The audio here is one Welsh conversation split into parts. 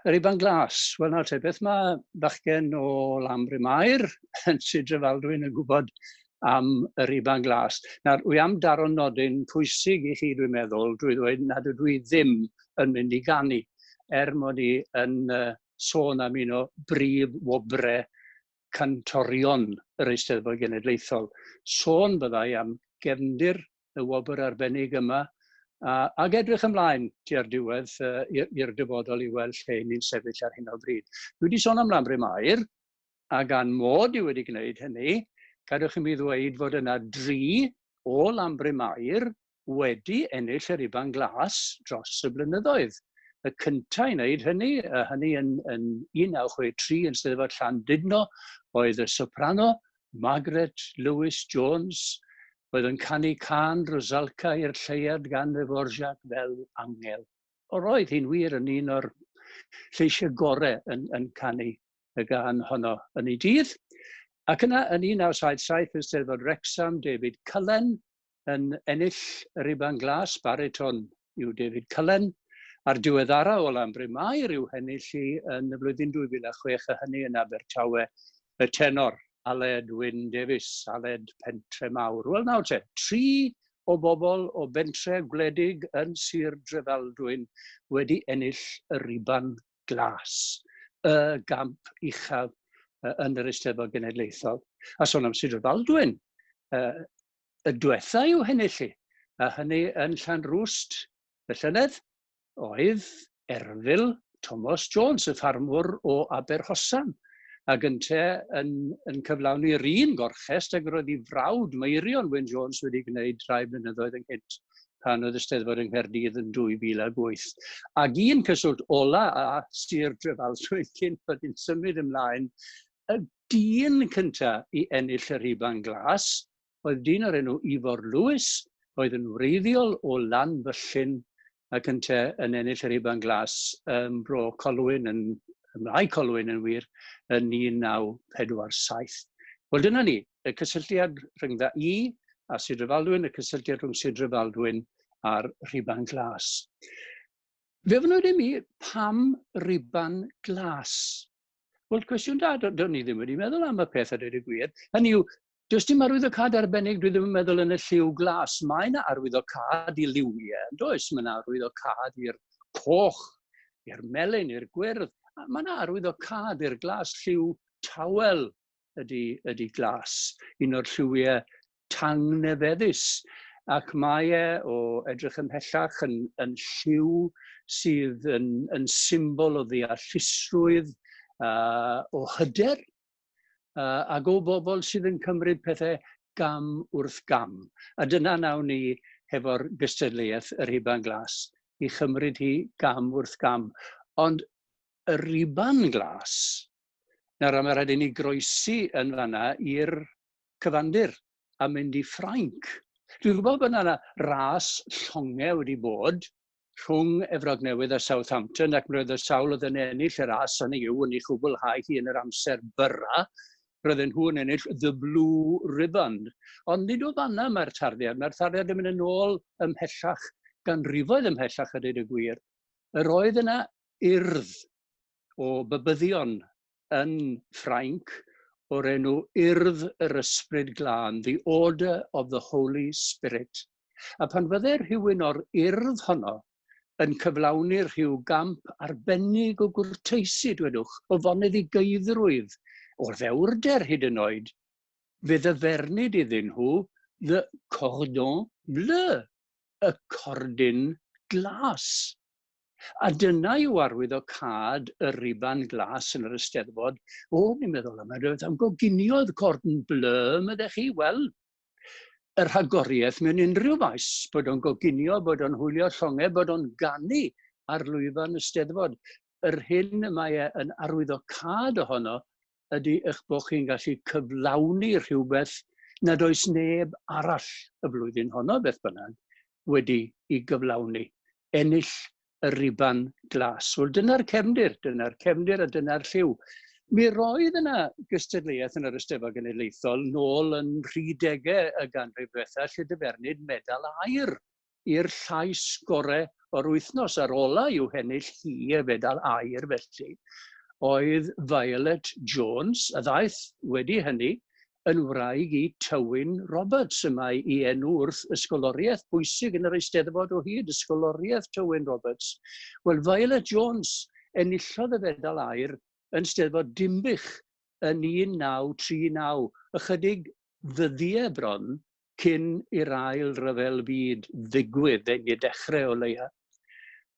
Rhuban Glas. Wel nawr te, beth mae bachgen o Lambri Mair yn Sir Faldwyn yn gwybod am y Rhuban Glas. Nawr, wi am daro nodyn pwysig I chi, dwi'n meddwl, drwy ddweud nad ydw I ddim yn mynd I ganu, mod I yn sôn am un o brif wobre cantorion yr Eisteddfod Genedlaethol. Sôn byddai am gefndir y wobr arbennig yma, ac edrych ymlaen tua'r diwedd i'r dyfodol I weld lle ni'n sefyll ar hyn o bryd. Dwi wedi sôn am Lambri Mair, a gan mod I wedi gwneud hynny, gadwch I mi ddweud fod yna 3 o Lambri Mair wedi ennill y Rhuban Glas dros y blynyddoedd. Y cyntaf I wneud hynny yn 1963 yn Steddfod Llandudno, oedd y soprano Margaret Lewis Jones, oedd yn canu can Rosalca i'r lleiad gan Dvorak fel angel. Roedd hi'n wir yn un o'r lleisiau gorau yn canu y gan honno yn ei dydd. Ac yna, yn 1977, yn Steddfod Wrecsam, David Cullen yn ennill y Rhuban Glas, bariton yw David Cullen. A'r diweddara o Lambri Mair yw hennill I yn y flwyddyn 2006, a hynny yn Abertawe, y tenor. Aled Wyn Davies, Aled Pentre Mawr. Wel nawr te, 3 o bobl o bentre gwledig yn Sir Drefaldwyn wedi ennill y Rhuban Glas, y gamp uchaf yn yr Eisteddfod Genedlaethol. A sôn am Sir Drefaldwyn, y diwetha yw hennill I, a hynny yn Llanrwst, y llynedd, oedd Erfil Thomas Jones, y ffarmwr o Aberhosan. Ac yn cyflawni'r un gorchest, ac roedd I frawd Meirion Wyn Jones wedi gwneud 3 blynyddoedd ynghynt pan oedd y Steddfod yng Nghaerdydd yn 2008. Ac un cyswllt ola a Sir Drefaldwyn cyn bod hi'n symud ymlaen, y dyn cyntaf I ennill y Rhuban Glas, oedd dyn o'r enw Ifor Lewis, oedd yn wreiddiol o Lanfyllin ac yn ennill y Rhuban Glas bro Colwyn ymlaen Colwyn yn wir, yn 1947. Wel dyna ni, y cysylltiad rhyngdda I a Sir Drefaldwyn, y cysylltiad rhwng Sir Drefaldwyn a'r Rhuban Glas. Fe fynwyd I mi, pam Rhuban Glas? Wel, cwestiwn da, do'n ni ddim wedi meddwl am y peth a dweud y gwir. Hynny yw, does dim arwyddocad arbennig, dwi ddim yn meddwl yn y lliw glas. Mae yna arwyddocad I liwiau, does? Mae yna arwyddocad i'r coch, i'r melyn, i'r gwyrdd. Mae yna arwyddocad i'r glas, lliw tawel ydy glas, un o'r lliwiau tangnefeddus. Ac mae o edrych ymhellach yn lliw sydd yn symbol o ddeallusrwydd, o hyder, ac o bobl sydd yn cymryd pethau gam wrth gam. A dyna nawn ni hefo'r gystadleuaeth y Rhuban Glas, I chymryd hi gam wrth gam. Ond y Rhuban Glas, nawr mae rhaid I ni groesi yn fanna i'r cyfandir a mynd I Ffrainc. Dwi'n gwybod bod yna ras llongau wedi bod rhwng Efrog Newydd a Southampton, ac roedd y sawl oedd yn ennill y ras hynny yw yn ei chwblhau hi yn yr amser byra. Roedden nhw yn ennill The Blue Ribbon. Ond nid o fanna mae'r tarddiad. Mae'r tarddiad yn mynd yn ôl ymhellach, ganrifoedd ymhellach a dweud y gwir. Yr oedd yna urdd o bybyddion yn Ffrainc o'r enw Urdd yr Ysbryd Glân, The Order of the Holy Spirit. A pan fydde'r rhywun o'r urdd honno yn cyflawni rhyw gamp arbennig o gwrteisi, dwedwch, o fonydd I geiddrwydd, o'r ddewrder hyd yn oed, fe ddyfernid iddyn nhw the cordon bleu, y cordyn glas. A dyna yw arwyddocad y Rhuban Glas yn yr Eisteddfod. Ni'n meddwl yma, am goginiodd cordon bleu, meddech chi, wel, y rhagoriaeth mewn unrhyw faes, bod o'n goginio, bod o'n hwylio llongau, bod o'n ganu ar lwyfan y Steddfod. Yr hyn mae yn arwyddocad ohono ydy eich bod chi'n gallu cyflawni rhywbeth nad oes neb arall y flwyddyn honno, beth bynnag, wedi I gyflawni. Ennill y Rhuban Glas. Wel, dyna'r cefndir a dyna'r lliw. Mi roedd yna gystadleuaeth yn yr Eisteddfod Genedlaethol nôl yn 30au y ganrif diwethaf lle dyfernid medal aur i'r llais gorau o'r wythnos. Ar ola yw hennill hi y fedal aur felly, oedd Violet Jones, a ddaeth wedi hynny yn wraig i Tywyn Roberts, yma i enw wrth ysgoloriaeth bwysig yn yr Eisteddfod o hyd, ysgoloriaeth Tywyn Roberts. Wel, Violet Jones enillodd y fedal aur yn Steddfod Dimbych yn 1939, ychydig ddyddiau bron cyn i'r ail ryfel byd ddigwydd yn ei dechrau o leia.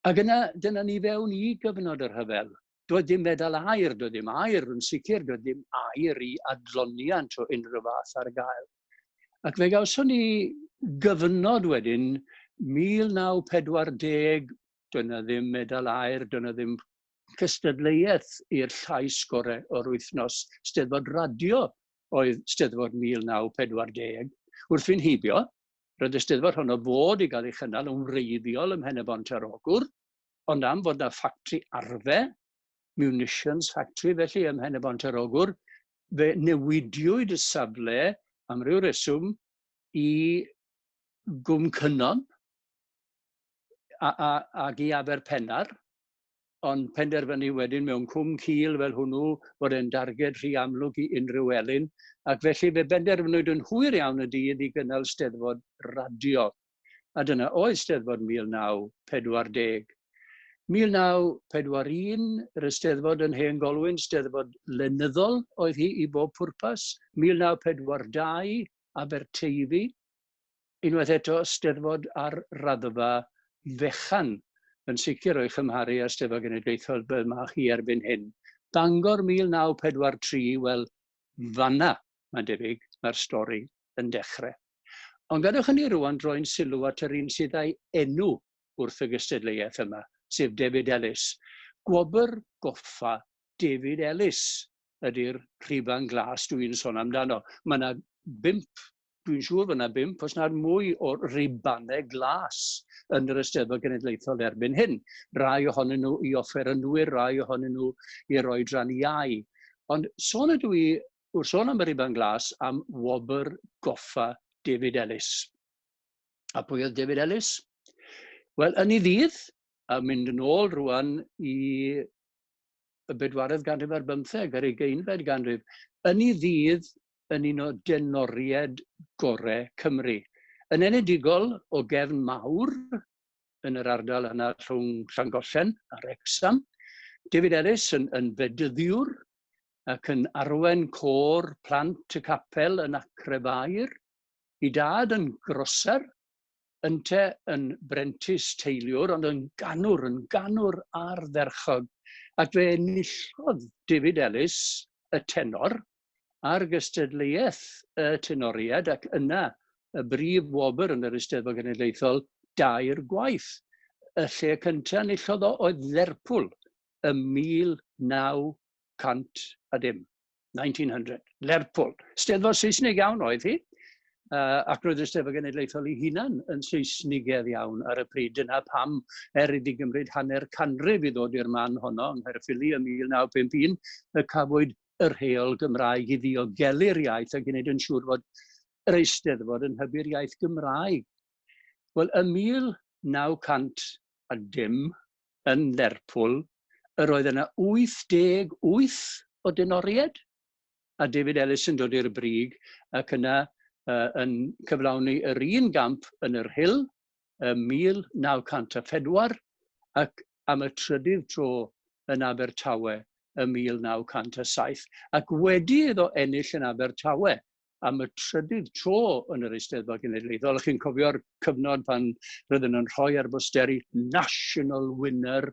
Ac dyna ni fewn i gyfnod yr rhyfel. Doedd dim fedal aur, doedd dim aur yn sicr, doedd dim aur i adloniant o unrhyw fath ar gael. Ac fe gawson ni gyfnod wedyn, 1940, dyna ddim medal aur, dyna ddim cystadleuaeth i'r llais gorau o'r wythnos. Steddfod radio oedd Steddfod 1940. Wrth fi'n hybio, roedd y Steddfod honno fod i gael ei chynnal yn wreiddiol ym Mhenabont yr Ogur, ond am fod yna ffactri arfe, munitions factory felly ym Mhenabont yr Ogur, fe newidiwyd y safle am ryw reswm i Gwm Cynon ac i Aberpennar, ond penderfynu wedyn mewn Cwm Cul fel hwnnw bod e'n darged rhy amlwg i unrhyw elyn, ac felly fe benderfynwyd yn hwyr iawn y dydd i gynnal Steddfod radio. A dyna oedd Steddfod 1940. 1941, yr Eisteddfod yn Hen Golwyn, Steddfod lenyddol oedd hi i bob pwrpas. 1942, Aberteifi. Unwaith eto, Steddfod ar raddfa fechan, yn sicr o'i chymharu â Steddfod Genedlaethol fel mae chi erbyn hyn. Bangor 1943, wel, fanna, mae'n debyg, mae'r stori yn dechrau. Ond gadwch ni rwan droi'n sylw at yr un sydd â'i enw wrth y gystadleuaeth yma, sef David Ellis. Gwobr goffa David Ellis ydy'r Rhuban Glas dwi'n sôn amdano. Mae yna 5, dwi'n siŵr bod yna 5, os nad mwy o Rhubanau glas yn yr Eisteddfod Genedlaethol erbyn hyn. Rai ohonyn nhw i offerynwyr, rai ohonyn nhw i roi dran iau. Ond sôn ydw i, wrth sôn am y Rhuban Glas, am wobr goffa David Ellis. A pwy oedd David Ellis? Wel, yn ei ddydd, a mynd yn ôl rwan i y 40 ganrif ar 15, ar 20 ganrif, yn ei ddydd yn un o denoried gorau Cymru. Yn enedigol o gefn mawr yn yr ardal yna rhwng Llangollen a Wrecsam. David Ellis yn fedyddiwr ac yn arwen côr plant y capel yn Acrefair. I dad yn grosser, ynte yn brentis teiliwr, ond yn ganwr ardderchog. Ac fe enillodd David Ellis, y tenor, ar gystadleuaeth y tenoriad, ac yna y brif wobr yn yr Eisteddfod Genedlaethol, 2 gwaith. Y lle cyntaf enillodd oedd Lerpwl ym 1900. Lerpwl. Steddfod Saesnig iawn oedd hi. Ac roedd y Eisteddfod Genedlaethol ei hunan yn Saesnigedd iawn ar y pryd. Dyna pam, iddi gymryd hanner canrif i ddod i'r man honno yng Nghaerffili ym 1951, y cafwyd yr rheol Gymraeg i ddiogelu'r iaith a gwneud yn siŵr fod yr Eisteddfod yn hybu'r iaith Gymraeg. Wel, ym 1900 yn Lerpwl, yr oedd yna 88 o denoried, a David Ellis yn dod i'r brig, ac yna yn cyflawni yr un gamp yn yr Hill, 1904, ac am y trydydd tro yn Abertawe ym 1907. Ac wedi iddo ennill yn Abertawe am y trydydd tro yn yr Eisteddfod Genedlaethol. Chi'n cofio'r cyfnod pan roedden nhw'n rhoi ar bosteri national winner,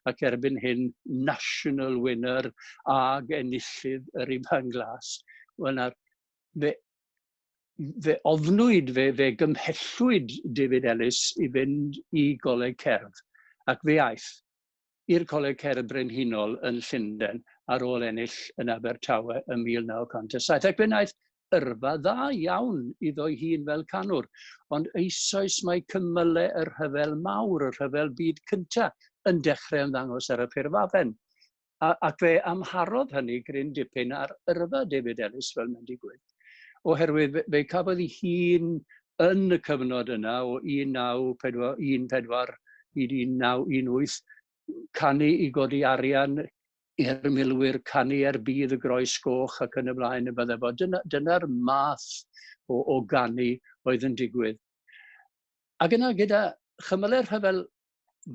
ac erbyn hyn national winner ag enillydd y Rhuban Glas. Wel, fe ofnwyd, fe gymhellwyd David Ellis i fynd i Goleg Cerdd, ac fe aeth i'r Coleg Cerdd Brenhinol yn Llundain ar ôl ennill yn Abertawe ym 1907. Ac fe wnaeth yrfa dda iawn iddo ei hun fel canwr, ond eisoes mae cymylau yr rhyfel mawr, y rhyfel byd cyntaf, yn dechrau ymddangos ar y ffurfafen. Ac fe amharodd hynny gryn dipyn ar yrfa David Ellis fel mae'n digwydd. Oherwydd fe cafodd ei hun yn y cyfnod yna o 1914 i 1918, canu i godi arian i'r milwyr, canu budd y groes goch ac yn y blaen y bydde bod. Dyna'r math o ganu oedd yn digwydd. Ac yna gyda chymylau rhyfel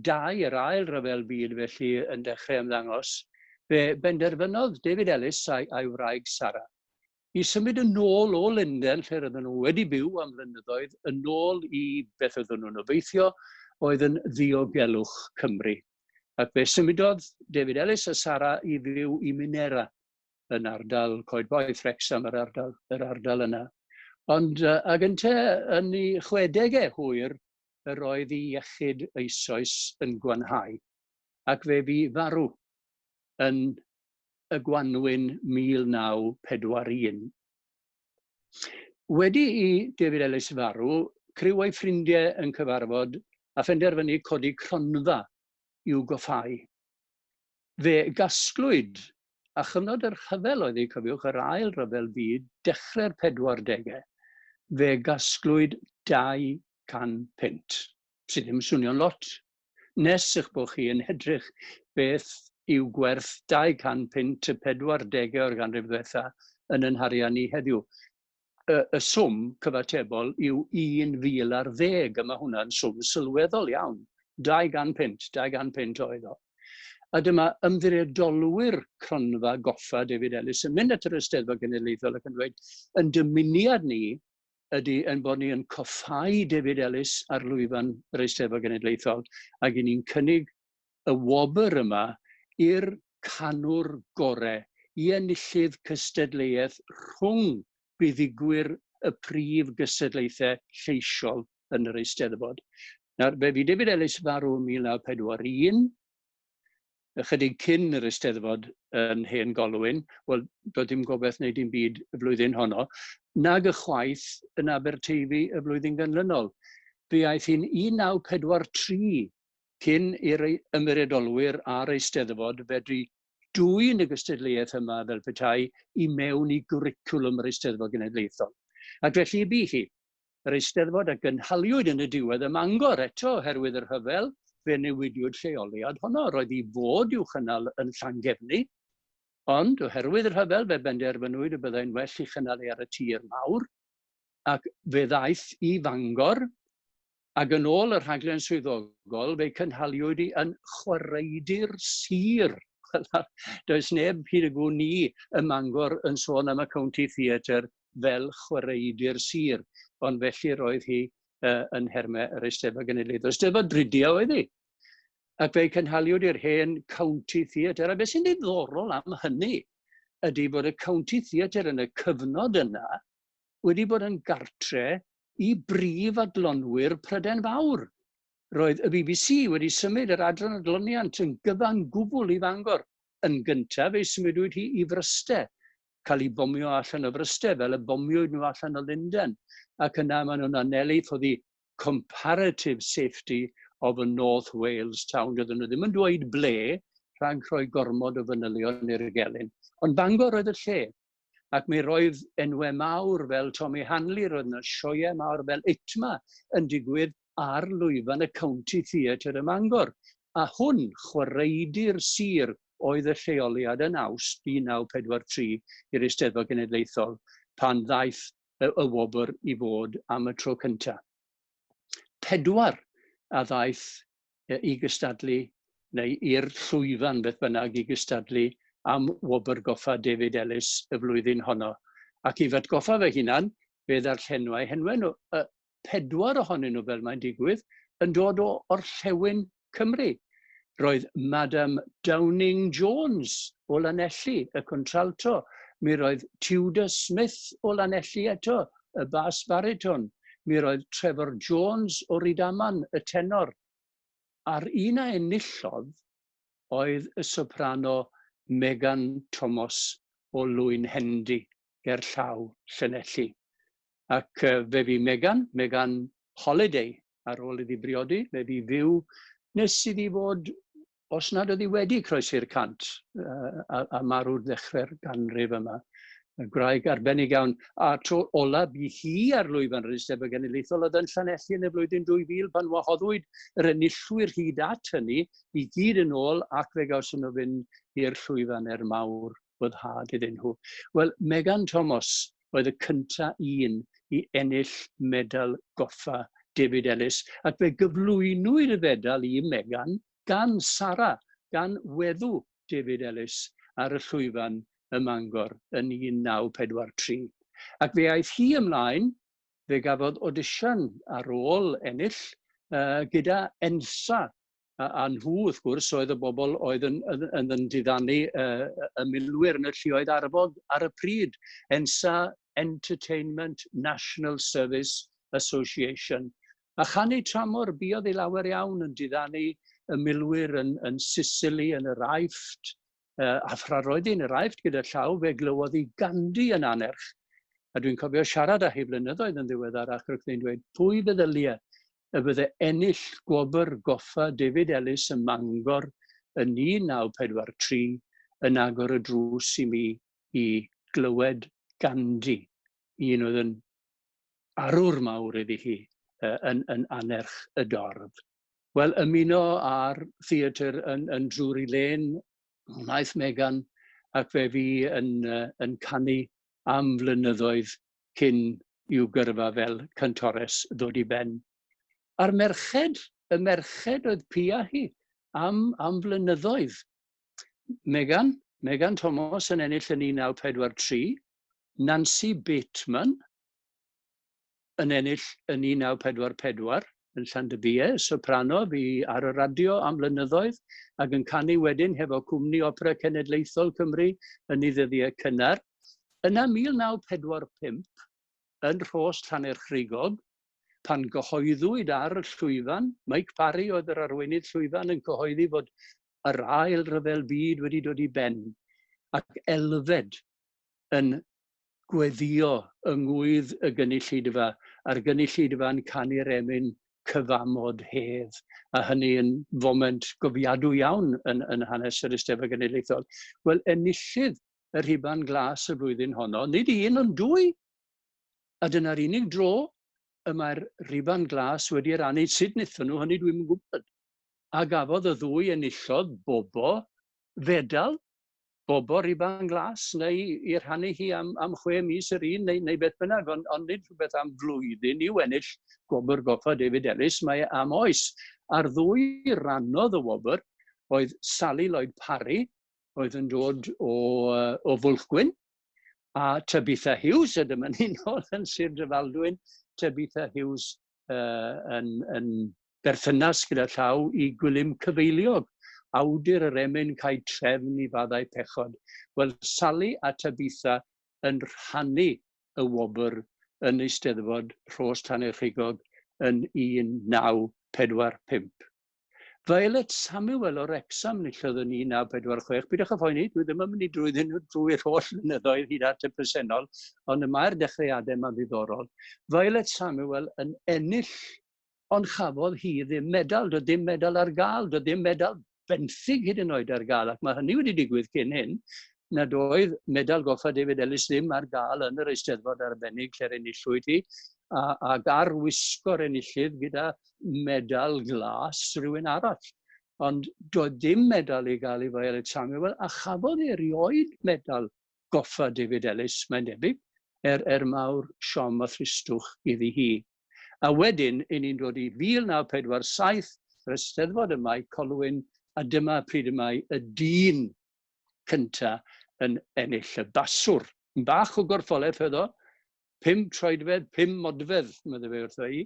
2, yr ail ryfel byd felly yn dechrau ymddangos, fe benderfynodd David Ellis a'i wraig Sarah i symud yn ôl o Lundain, lle roedden nhw wedi byw am flynyddoedd, yn ôl i beth oedden nhw'n obeithio, oedd yn ddiogelwch Cymru. Ac fe symudodd David Ellis a Sarah i fyw i Minera yn ardal Coed Boeth, Wrexham, yr ardal yna. Ond ac yn ei 60au hwyr, roedd ei iechyd eisoes yn gwanhau, ac fe bu farw yn y Gwanwyn 1941. Wedi i David Ellis farw, criw o'i ffrindiau yn cyfarfod a phenderfynu codi cronfa i'w goffau. Fe gasglwyd, a chyfnod yr rhyfel oedd ei cofiwch, yr ail ryfel byd, dechrau'r 40au, fe gasglwyd 200 punt, sydd ddim swnio'n lot. Nes eich bod chi yn edrych beth yw gwerth 200 punt y 40au o'r ganrif ddiwetha yn ein harian ni heddiw. Y swm cyfatebol yw 1,010, a mae hwnna'n swm sylweddol iawn. 200 punt oedd o. A dyma ymddiriedolwyr cronfa goffa David Ellis yn mynd at yr Eisteddfod Genedlaethol ac yn dweud, yn dymuniad ni ydy yn bod ni yn coffau David Ellis ar lwyfan yr Eisteddfod Genedlaethol, ac ni'n cynnig y wobr yma i'r canwr gorau, i enillydd cystadleuaeth rhwng buddigwyr y prif gystadlaethau lleisiol yn yr Eisteddfod. Nawr, fe fu David Ellis farw 1941, ychydig cyn yr Eisteddfod yn Hen Golwyn, wel, doedd dim gobeith wneud dim byd y flwyddyn honno, nag y chwaith yn Aberteifi y flwyddyn ganlynol. Fe aeth hi'n 1943 cyn i'r ymddiriedolwyr a'r Eisteddfod fedru dwyn y gystadleuaeth yma fel petai i mewn i gwricwlwm yr Eisteddfod Genedlaethol. Ac felly bu hi, yr Eisteddfod a gynhaliwyd yn y diwedd ym Mangor eto oherwydd yr rhyfel, fe newidiwyd lleoliad honno. Roedd hi fod i'w chynnal yn Llangefni, ond oherwydd yr rhyfel fe benderfynwyd y byddai'n well i chynnal ar y tir mawr, ac fe ddaeth i Fangor. Ac yn ôl y rhaglen swyddogol, fe cynhaliwyd hi yn chwaraedir sir. Does neb hyd y gwn ni ym Mangor yn sôn am y County Theatre fel chwaraedir sir, ond felly roedd hi yn hermau yr Eisteddfod Genedlaethol. Eisteddfod Drudio oedd hi. Ac fe cynhaliwyd i'r hen County Theatre. A beth sy'n ddiddorol am hynny ydy bod y County Theatre yn y cyfnod yna wedi bod yn gartre i brif adlonwyr Prydain Fawr. Roedd y BBC wedi symud yr adran adloniant yn gyfan gwbl i Fangor. Yn gyntaf, ei symudwyd hi i Fryste, cael ei bomio allan o Fryste, fel y bomiwyd nhw allan o Lundain. Ac yna maen nhw'n anelu for the comparative safety of a North Wales town. Oedden nhw ddim yn dweud ble, rhag rhoi gormod o fanylion i'r gelyn. Ond Bangor oedd y lle. Ac mi roedd enwau mawr fel Tommy Hanley, roedd yna sioeau mawr fel Itma yn digwydd ar lwyfan y County Theatre ym Mangor. A hwn, chwaraedir sir, oedd y lleoliad yn Awst 1943 i'r Eisteddfod Genedlaethol pan ddaeth y wobr i fod am y tro cyntaf. 4 a ddaeth i gystadlu, neu i'r llwyfan beth bynnag i gystadlu am wobr goffa David Ellis y flwyddyn honno. Ac i fatgoffa fe hunan, fe ddarllenwau henwau nhw. 4 ohonyn nhw fel mae'n digwydd yn dod o orllewin Cymru. Roedd Madam Downing Jones o Lanelli, y contralto. Mi roedd Tudor Smith o Lanelli eto, y bas bariton. Mi roedd Trevor Jones o Rydaman, y tenor. A'r un a enillodd oedd y soprano Megan Thomas o Lwyn Hendi, Gerllaw, Llanelli. Ac fe fi Megan Holiday ar ôl iddi briodi, fe fi fyw nes iddi fod, os nad oedd hi wedi croesi'r 100 a marw'r ddechrau'r ganrif yma. y graig arbennig iawn. A tro ola bu hi ar lwyfan yr Eisteddfod Genedlaethol oedd yn Llanelli yn y flwyddyn 2000 pan wahoddwyd yr enillwyr hyd at hynny i gyd yn ôl ac fe gawson nhw fynd i'r llwyfan mawr boddhad iddyn nhw. Wel, Megan Thomas oedd y cynta un i ennill medal goffa David Ellis, ac fe gyflwynwyd y fedal i Megan gan Sarah, gan weddw David Ellis ar y llwyfan ym Mangor yn 1943. Ac fe aeth hi ymlaen, fe gafodd audition ar ôl ennill gyda ensa. A nhw, wrth gwrs, oedd y bobl oedd yn diddannu y milwyr yn y lluoedd arfog ar y pryd. Ensa Entertainment National Service Association. A chanu tramor buodd ei lawer iawn yn diddannu y milwyr yn Sicily, yn yr Aifft, a phra roedd hi'n yr Aifft gyda llaw, fe glywodd hi gandi yn anerch. A dwi'n cofio siarad â hi blynyddoedd yn ddiweddarach, ac yn dweud, pwy feddylia y bydde ennill gwobr goffa David Ellis ym Mangor yn 1943 yn agor y drws i mi i glywed gandi. Un oedd yn arwr mawr iddi hi yn anerch y dorf. Wel, ymuno ar theatr yn Drury Lane, wnaeth Megan, ac fe fi yn canu am flynyddoedd cyn i'w gyrfa fel cyntores ddod i ben. A'r merched, y merched oedd pia hi am flynyddoedd. Megan Thomas yn ennill yn 1943, Nancy Bateman yn ennill yn 1944, yn Llandybie, soprano, fi ar y radio am blynyddoedd, ac yn canu wedyn hefo Cwmni Opera Cenedlaethol Cymru yn ei ddyddiau cynnar. Yna 1945, yn Rhos Llanerchrugog, pan gyhoeddwyd ar y llwyfan, Mike Parry oedd yr arweinydd llwyfan yn cyhoeddi fod yr ail ryfel byd wedi dod i ben, ac elfed yn gweddio yngwydd y gynulleidfa, a'r gynulleidfa yn canu'r emyn cyfamod hedd, a hynny yn foment gofiadw iawn yn hanes yr Eisteddfod Genedlaethol. Wel, enillydd y Rhuban Glas y flwyddyn honno, nid un ond dwy. A dyna'r unig dro y mae'r Rhuban Glas wedi rannu sut wnaethon nhw, hynny dwi'n gwybod. A gafodd y ddwy enillodd Bobo fedal, Bobo Rhuban Glas, neu i rhannu hi am 6 mis yr un, neu beth bynnag, ond nid rhywbeth am flwyddyn i'w ennill gwobr goffa David Ellis, mae am oes. A'r ddwy rannodd y wobr oedd Sally Lloyd Parry, oedd yn dod o Fwlchgwyn, a Tabitha Hughes, a dyma ni'n ôl yn Sir Drefaldwyn, Tabitha Hughes yn berthynas gyda llaw i gwilym cyfeiliog, awdur yr emyn cael trefn i faddau pechod. Wel, Sally a Tabitha yn rhannu y wobr yn Eisteddfod Rhos Llanerchrugog yn 1945. Violet Samuel o Wrexham nillodd yn 1946. Bydwch y phoeni, dwi ddim yn mynd i drwy'r holl mynyddoedd hyd at y presennol, ond y mae'r dechreuadau yma ddiddorol. Violet Samuel yn ennill, ond chafodd hi ddim medal, doedd dim medal ar gael, doedd dim medal benthyg hyd yn oed ar gael, ac mae hynny wedi digwydd cyn hyn, nad oedd medal goffa David Ellis ddim ar gael yn yr Eisteddfod arbennig lle'r enillwyd hi, ac ar wisgo'r enillydd gyda medal glas rhywun arall. Ond doedd dim medal i gael i Violet Samuel, a chafodd erioed medal goffa David Ellis, mae'n debyg, mawr siom a thristwch iddi hi. A wedyn, ni'n dod i 1947, yr Eisteddfod yma i Colwyn, a dyma pryd yma y dyn cynta yn ennill y baswr. Yn bach o gorffoleth oedd o, 5 troedfedd, 5 modfedd, meddwl fe wrtho i,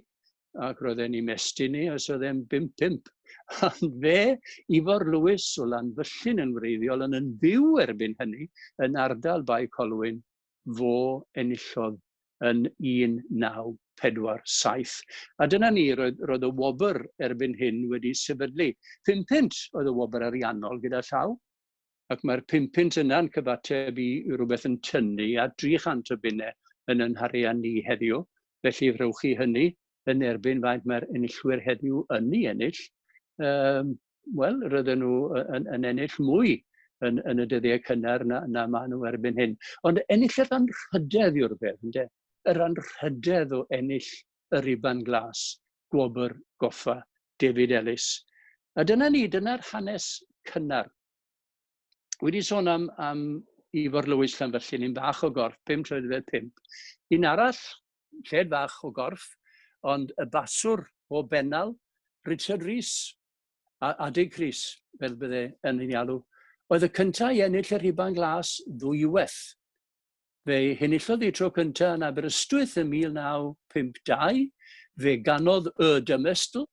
ac roedd e'n i mestyn ni, os oedd e'n 5-5. Ond fe, Ifor Lewis o Lanfyllin yn wreiddiol, yn fyw erbyn hynny, yn ardal Bai Colwyn, fo enillodd yn 1947. A dyna ni, roedd y wobr erbyn hyn wedi sefydlu. 5 punt oedd y wobr ariannol gyda llaw, ac mae'r 5 punt yna'n cyfateb i rhywbeth yn tynnu a 300 o bunnau yn ein harian ni heddiw. Felly rhowch chi hynny yn erbyn faint mae'r enillwyr heddiw yn ei ennill. Wel, roedden nhw yn ennill mwy yn y dyddiau cynnar na maen nhw erbyn hyn. Ond ennill yr anrhydedd yw'r beth, ynde? Yr anrhydedd o ennill y Rhuban Glas, gwobr, goffa, David Ellis. A dyna'r hanes cynnar. Wedi sôn am Ifor Lewis Llanfyllin, un bach o gorff, 5/5. Un arall, lled fach o gorff, ond y baswr o Bennal, Richard Rhys, a Dig Rhys, fel bydde yn ei alw, oedd y cyntaf i ennill y Rhuban Glas ddwywaith. Fe henillodd ei tro cyntaf yn Aberystwyth yn 1952, fe ganodd y Dymestl,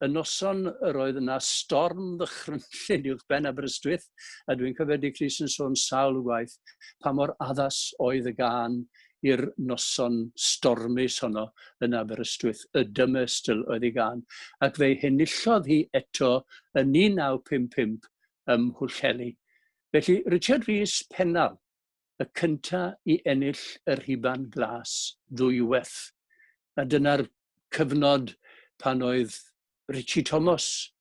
y noson yr oedd yna storm ddychrynllyd uwchben Aberystwyth, a dwi'n cofio Dig Rhys yn sôn sawl gwaith pa mor addas oedd y gân i'r noson stormus honno yn Aberystwyth, y Dymestl oedd ei gân, ac fe henillodd hi eto yn 1955 ym Mhwllheli. Felly Richard Rhys Pennal, y cyntaf i ennill y Rhuban Glas ddwywaith. A dyna'r cyfnod pan oedd Richie Thomas,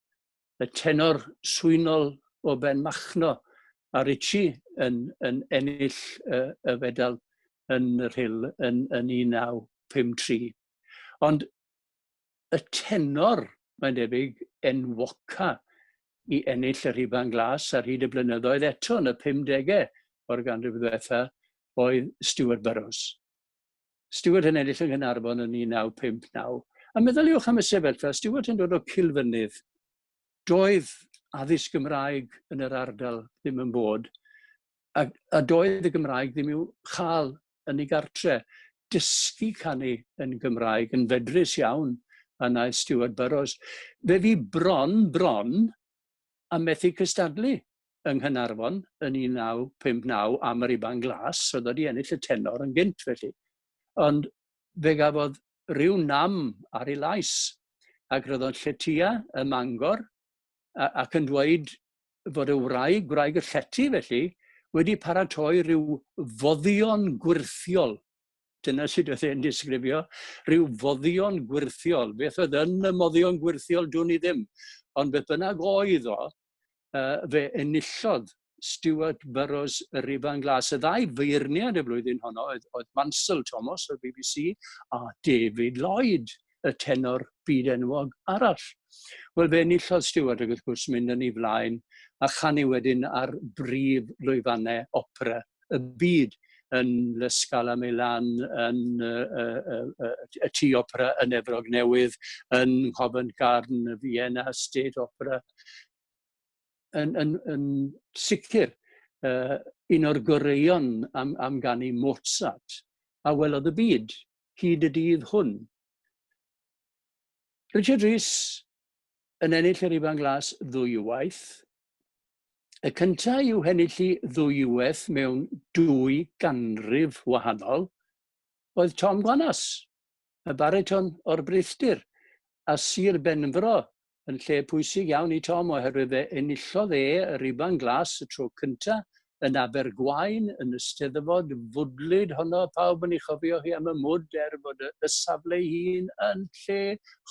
y tenor swynol o Benmachno, a Richie yn ennill y fedal yn yr Rhyl yn 1953. Ond y tenor, mae'n debyg, enwoca i ennill y Rhuban Glas ar hyd y blynyddoedd eto yn y 50au o'r ganrif ddiwethaf oedd Stewart Burrows. Stewart yn ennill yn Gaernarfon yn 1959. A meddyliwch am y sefyllfa, Stewart yn dod o Cilfynydd. Doedd addysg Gymraeg yn yr ardal ddim yn bod, a doedd y Gymraeg ddim i'w chael yn ei gartre. Dysgu canu yn Gymraeg yn fedrus iawn a wnaeth Stewart Burrows. Fe fi bron a methu cystadlu yng Nghaernarfon yn 1959 am yr Rhuban Glas, oedd wedi ennill y tenor yn gynt felly. Ond fe gafodd ryw nam ar ei lais, ac roedd o'n Lletia y Mangor, ac yn dweud fod y wraig y llety felly, wedi paratoi ryw foddion gwirthiol. Dyna sut oedd e'n disgrifio, ryw foddion gwirthiol. Beth oedd yn y moddion gwirthiol, dwi'n i ddim. Ond beth bynnag oedd o, fe enillodd Stewart Burrows y Rhuban Glas. Y ddau feirniad y blwyddyn honno oedd Mansell Thomas o'r BBC a David Lloyd, y tenor byd enwog arall. Wel, fe enillodd Stewart ac wrth gwrs mynd yn ei flaen a chanu wedyn ar brif lwyfannau opera y byd yn La Scala Milan, yn y Tŷ Opera yn Efrog Newydd, yn Covent Garden, y Vienna State Opera. Yn sicr, un o'r goreuon am ganu Mozart a welodd y byd hyd y dydd hwn. Richard Rhys yn ennill y Rhuban Glas ddwywaith. Y cyntaf i'w hennill hi ddwywaith mewn 2 ganrif wahanol oedd Tom Gwanas, y bariton o'r Brythdir, a Sir Benfro, yn lle pwysig iawn i Tom oherwydd fe enillodd y Rhuban Glas y tro cyntaf yn Abergwaun yn y Steddfod fwdlyd honno. Pawb yn ei chofio hi am y mwd bod y safle hun yn lle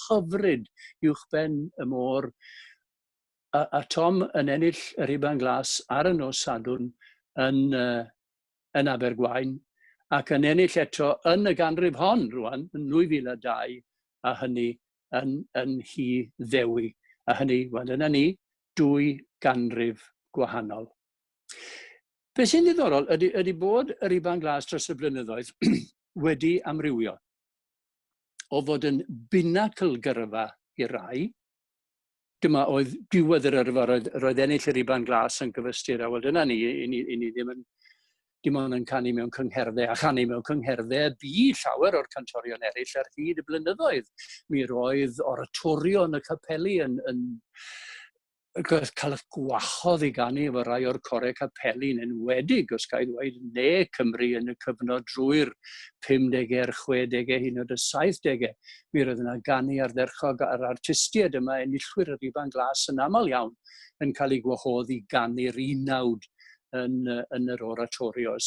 hyfryd uwchben y môr. A Tom yn ennill y Rhuban Glas ar y nos Sadwrn yn Abergwaun ac yn ennill eto yn y ganrif hon rwan yn 2002 a hynny yn hi ddewi. A hynny, wel, dyna ni, 2 ganrif gwahanol. Be sy'n ddiddorol ydy bod y Rhuban Glas dros y blynyddoedd wedi amrywio o fod yn binacl gyrfa i rai. Dyma oedd diwedd yr yrfa, roedd ennill y Rhuban Glas yn gyfystyr, a wel dyna ni, i ni dim ond yn canu mewn cyngherddau, a chanu mewn cyngherddau byd llawer o'r cantorion eraill ar hyd y blynyddoedd. Mi roedd oratorion y capeli yn cael y gwachodd i ganu efo rai o'r corau capeli'n enwedig, os gael dweud, ne Cymru yn y cyfnod drwy'r 50au, 60au, hyd yn oed y 70au. Mi roedd yna ganu ardderchog ar artistiaid yma, enillwyr y Rhuban Glas yn aml iawn yn cael ei gwahodd i ganu'r unawd yn yr oratorios,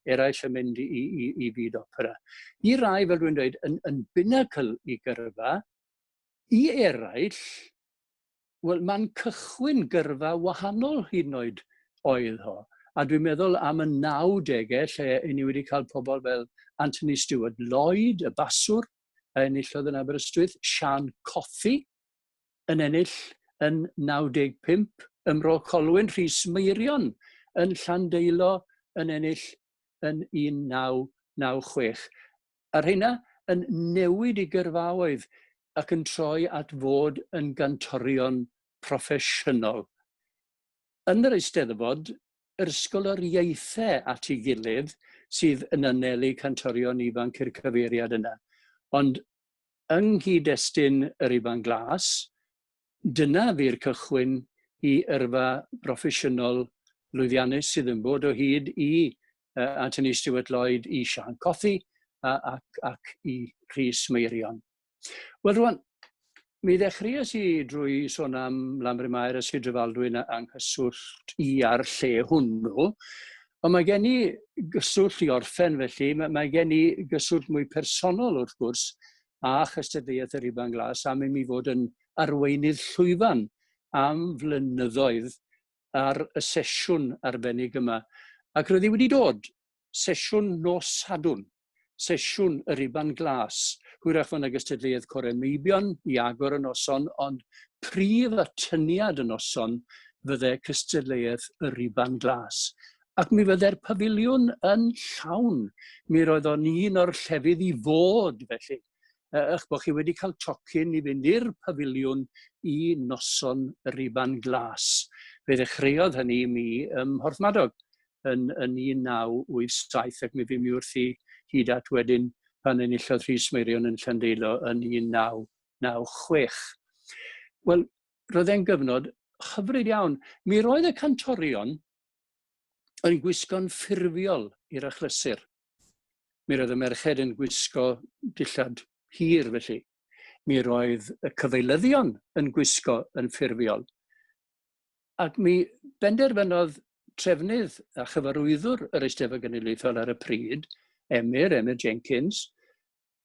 eraill yn mynd i fyd opera. I rai, fel dwi'n dweud, yn binacl i gyrfa, i eraill, wel, mae'n cychwyn gyrfa wahanol hyd yn oed oedd ho. A dwi'n meddwl am y 90au lle i ni wedi cael pobl fel Anthony Stewart Lloyd, y baswr, enillodd yn Aberystwyth, Sian Coffi yn ennill yn 95, Ymro Colwyn, Rhys Meirion yn Llandeilo yn ennill yn 1996. A rheina yn newid I gyrfaoedd ac yn troi at fod yn gantorion proffesiynol. Yn yr Eisteddfod, yr ysgol o'r ieithau at ei gilydd sydd yn anelu cantorion ifanc i'r cyfeiriad yna. Ond yng nghyd-destun yr Rhuban Glas, dyna fy'r cychwyn I yrfa broffesiynol lwyddiannus sydd yn bod o hyd I Anthony Stewart Lloyd, I Sian Coffi ac I Rhys Meirion. Wel rwan, mi ddechreuais I drwy sôn am Lambri Mair a Sir Drefaldwyn a'n nghyswllt I ar lle hwnnw, ond mae gen I gyswllt I orffen felly, mae gen I gyswllt mwy personol wrth gwrs a chystadleuaeth yr Rhuban Glas am I mi fod yn arweinydd llwyfan am flynyddoedd ar y sesiwn arbennig yma. Ac roedd I wedi dod, sesiwn nos Sadwrn, sesiwn y Rhuban Glas, hwyrach fan y gystadleuaeth Coremeibion I agor y noson, ond prif atyniad y noson fydde cystadleuaeth y Rhuban Glas. Ac mi fydde'r pafiliwn yn llawn. Mi roedd o'n un o'r llefydd I fod felly. Eich bod chi wedi cael tocyn I fynd i'r pafiliwn I noson y Rhuban Glas. Fe ddechreuodd hynny mi ym Mhorthmadog yn 1987 ac mi fi mi wrthi hyd at wedyn pan enillodd Rhys Meirion yn Llandeilo yn 1996. Wel, roedd e'n gyfnod hyfryd iawn. Mi roedd y cantorion yn gwisgo'n ffurfiol i'r achlysur. Mi roedd y merched yn gwisgo dillad hir felly. Mi roedd y cyfeilyddion yn gwisgo yn ffurfiol. Ac mi benderfynodd trefnydd a chyfarwyddwr yr Eisteddfod Genedlaethol ar y pryd, Emyr Jenkins,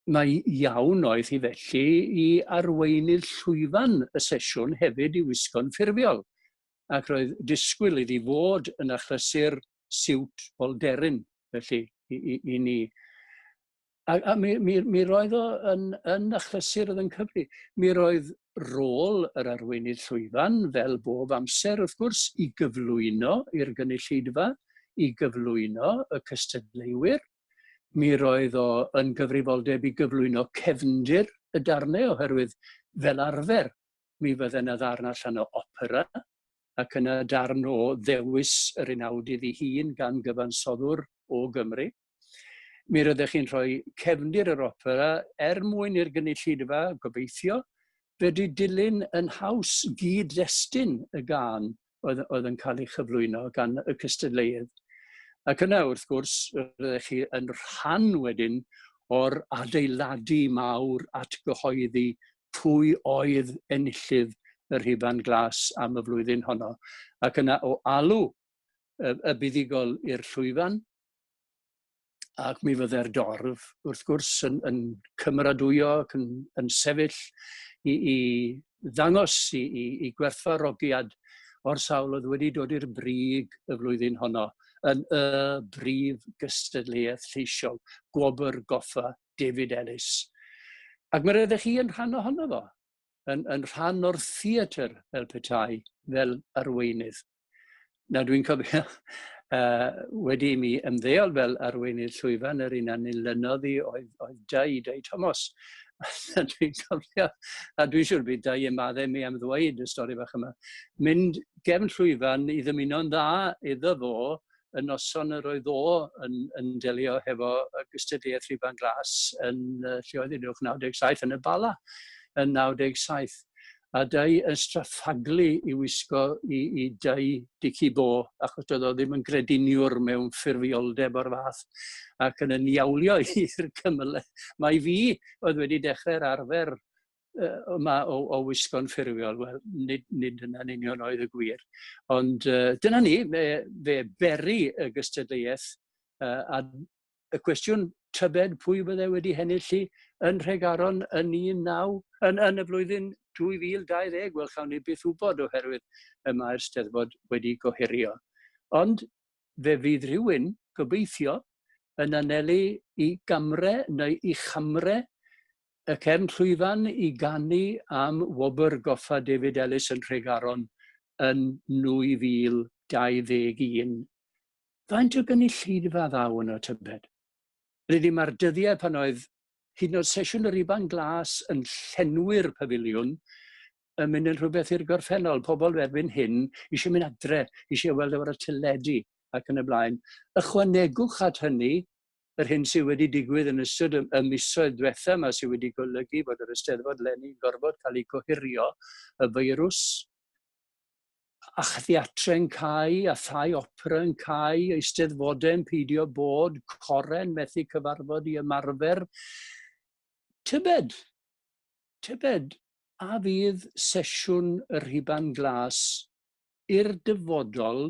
mae iawn oedd hi felly I arweinydd llwyfan y sesiwn hefyd I wisgo'n ffurfiol. Ac roedd disgwyl iddi fod yn achlysur siwt bolderyn felly I ni. A mi roedd o yn achlysur oedd yn cyfri. Mi roedd rôl yr arweinydd llwyfan fel bob amser wrth gwrs I gyflwyno i'r gynulleidfa, I gyflwyno y cystadleuwyr. Mi roedd o yn gyfrifoldeb I gyflwyno cefndir y darnau oherwydd fel arfer. Mi fydden y ddarn allan o opera ac yna darn o ddewis yr unawdydd I hun gan gyfansoddwr o Gymru. Mi roeddech chi'n rhoi cefndir yr opera mwyn i'r gynulleidfa gobeithio fedru dilyn yn haws gyd-destun y gân oedd yn cael ei chyflwyno gan y cystadleuedd. Ac yna wrth gwrs roeddech chi yn rhan wedyn o'r adeiladu mawr at gyhoeddi pwy oedd enillydd y Rhuban Glas am y flwyddyn honno. Ac yna o alw y buddigol i'r llwyfan, ac mi fydde'r dorf, wrth gwrs, yn cymeradwyo ac yn sefyll I ddangos I gwerthfawrogiad o'r sawl oedd wedi dod i'r brig y flwyddyn honno, yn y brif gystadleuaeth lleisiol, gwobr goffa David Ellis. Ac mae roeddech chi yn rhan ohono fo, yn rhan o'r theatr fel petai, fel arweinydd. Na dwi'n cofio wedi mi ymddeol fel arweinydd llwyfan yr un anilynnodd I oedd Dei Thomas. Dwi'n cofio, a dwi'n siŵr bydd Dei ymaddau mi am ddweud y stori bach yma. Mynd gefn llwyfan I ddymuno'n dda iddo fo y noson yr oedd o yn delio hefo gystadleuaeth Rhuban Glas yn lle oedd 97 yn y Bala yn 97. A Dei yn straffaglu I wisgo I Dei dici bo, achos oedd o ddim yn grediniwr mewn ffurfioldeb o'r fath, ac yn ynniawlio i'r cymyle. Mae fi oedd wedi dechrau'r arfer o wisgo'n ffurfiol, wel, nid yna'n union oedd y gwir. Ond dyna ni, fe beri y gystadleuaeth, a y cwestiwn tybed pwy bydde wedi hennill I yn Nhregaron yn y flwyddyn 2020, wel chawn ni byth wybod oherwydd y mae'r Steddfod wedi gohirio. Ond fe fydd rhywun, gobeithio, yn anelu i gamre neu i chamre y cefn llwyfan i ganu am wobr goffa David Ellis yn Tregaron yn 2021. Faint o gynulleidfa ddaw yno tybed? Rydym mae'r dyddiau pan oedd hyd yn oed sesiwn y Rhuban Glas yn llenwi'r pafiliwn yn mynd yn rhywbeth i'r gorffennol. Pobl erbyn hyn eisiau mynd adre, eisiau weld o'r teledu ac yn y blaen. Ychwanegwch at hynny yr hyn sydd wedi digwydd yn ystod y misoedd diwethaf yma sydd wedi golygu bod yr Eisteddfod leni'n gorfod cael ei gohirio y feirws, a theatre'n cau, a thai opera yn cau, eisteddfodau'n peidio bod, coren methu cyfarfod i ymarfer. Tybed, a fydd sesiwn y Rhuban Glas i'r dyfodol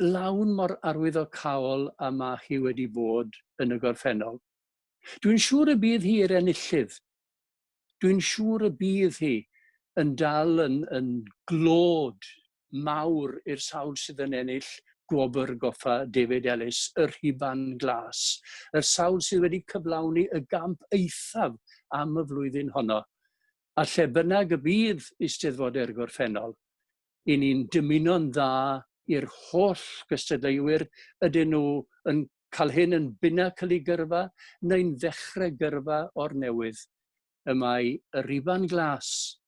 lawn mor arwyddocaol a ma hi wedi bod yn y gorffennol. Dwi'n siŵr y bydd hi i'r enillydd. Dwi'n siŵr y bydd hi yn dal yn glod mawr i'r sawl sydd yn ennill gwobr goffa David Ellis, y Rhuban Glas, yr sawl sydd wedi cyflawni y gamp eithaf am y flwyddyn honno. A lle bynnag y bydd eisteddfodau'r gorffennol, i ni'n dymuno'n dda i'r holl gystadleuwyr, ydyn nhw yn cael hyn yn binacl i gyrfa neu'n ddechrau gyrfa o'r newydd. Y mae y Rhuban Glas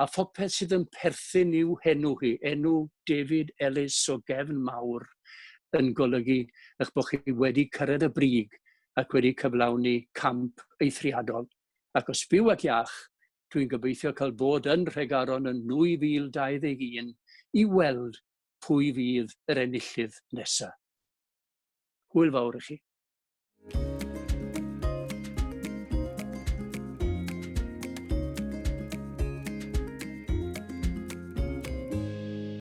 a phopeth sydd yn perthyn i'w henw hi, enw David Ellis o gefn mawr, yn golygu eich bod chi wedi cyrraedd y brig ac wedi cyflawni camp eithriadol. Ac os byw ac iach, dwi'n gobeithio cael bod yn Tregaron yn 2021 i weld pwy fydd yr enillydd nesaf. Hwyl fawr i chi.